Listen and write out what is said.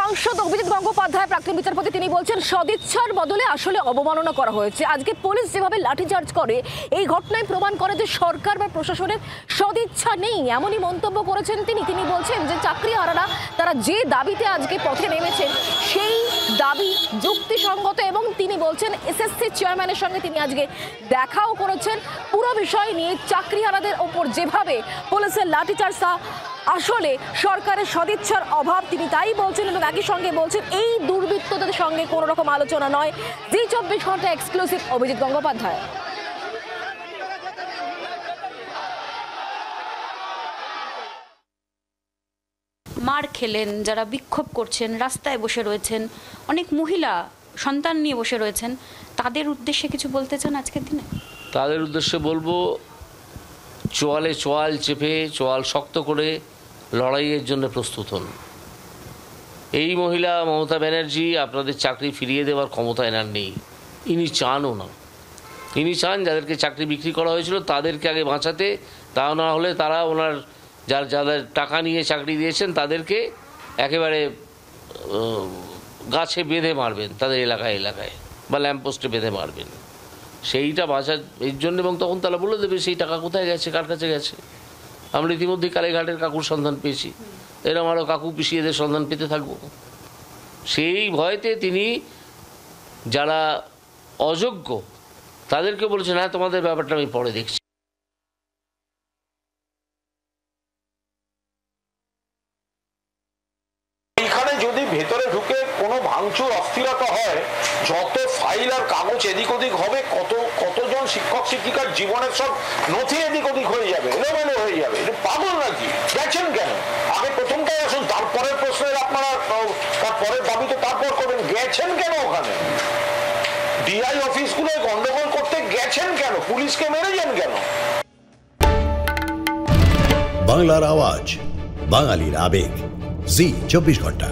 সাংসদ অভিজিৎ গঙ্গোপাধ্যায় প্রাক্তন বিচারপতি তিনি বলছেন সদিচ্ছার বদলে আসলে অবমাননা করা হয়েছে। আজকে পুলিশ যেভাবে লাঠিচার্জ করে এই ঘটনায় প্রমাণ করে যে সরকার বা প্রশাসনের সদিচ্ছা নেই, এমনই মন্তব্য করেছেন তিনি। তিনি বলছেন যে চাকরিহারারা তারা যে দাবিতে আজকে পথে নেমেছেন সেই দাবি যুক্তিসঙ্গত, এবং তিনি বলছেন এসএসসি চেয়ারম্যানের সঙ্গে তিনি আজকে দেখাও করেছেন। পুরো বিষয় নিয়ে চাকরিহারাদের ওপর যেভাবে পুলিশের লাঠিচার্জ আসলে সরকারের সদিচ্ছার অভাব, তিনি তাই বলছেন এবং একই সঙ্গে বলছেন এই দুর্বৃত্তদের সঙ্গে কোনো রকম আলোচনা নয়। জি 24 ঘন্টা এক্সক্লুসিভ অভিজিৎ গঙ্গোপাধ্যায়। মার খেলেন, যারা বিক্ষোভ করছেন, রাস্তায় বসে রয়েছেন, অনেক মহিলা সন্তান নিয়ে বসে রয়েছেন, তাদের উদ্দেশ্যে কিছু বলতে চান আজকের দিনে? তাদের উদ্দেশ্যে বলবো, চোয়ালে চোয়াল চেপে চোয়াল শক্ত করে লড়াইয়ের জন্য প্রস্তুত হন। এই মহিলা মমতা ব্যানার্জি আপনাদের চাকরি ফিরিয়ে দেওয়ার ক্ষমতা এনার নেই, ইনি চানও না। ইনি চান যাদেরকে চাকরি বিক্রি করা হয়েছিল তাদেরকে আগে বাঁচাতে, তা না হলে তারা ওনার যাদের টাকা নিয়ে চাকরি দিয়েছেন তাদেরকে একেবারে গাছে বেঁধে মারবেন, তাদের এলাকায় বা ল্যাম্পপোস্টে বেঁধে মারবেন। সেইটা বাঁচার এর জন্য, এবং তখন তারা বলে দেবে সেই টাকা কোথায় গেছে, কার কাছে গেছে। আমরা ইতিমধ্যে কালীঘাটের কাকুর সন্ধান পেয়েছি, এরকম আরও কাকু পিসিয়েদের সন্ধান পেতে থাকবো। সেই ভয়তে তিনি যারা অযোগ্য তাদেরকে বলেছেন, হ্যাঁ তোমাদের ব্যাপারটা আমি পরে দেখছি। এখানে যদি ভেতরে ঢুকে কোনো ভাঙচুর অস্থিরতা হয়, যত ফাইল আর কাগজ এদিক ওদিক হবে, কতজন শিক্ষক শিক্ষিকার জীবনের সব নথি এদিক ওদিক হয়ে যাবে, এলোমেলো হয়ে যাবে। এটা পাগল নাকি? গেছেন কেন? আগে প্রথমটাই আসুন, তারপরের প্রশ্নের আপনারা তারপরের দাবিতে তারপর করবেন। গেছেন কেন ওখানে? ডিআই অফিসগুলোয় গন্ডগোল করতে গেছেন কেন? পুলিশকে মেরেছেন কেন? বাংলার আওয়াজ, বাঙালির আবেগ, জি 24 ঘন্টা।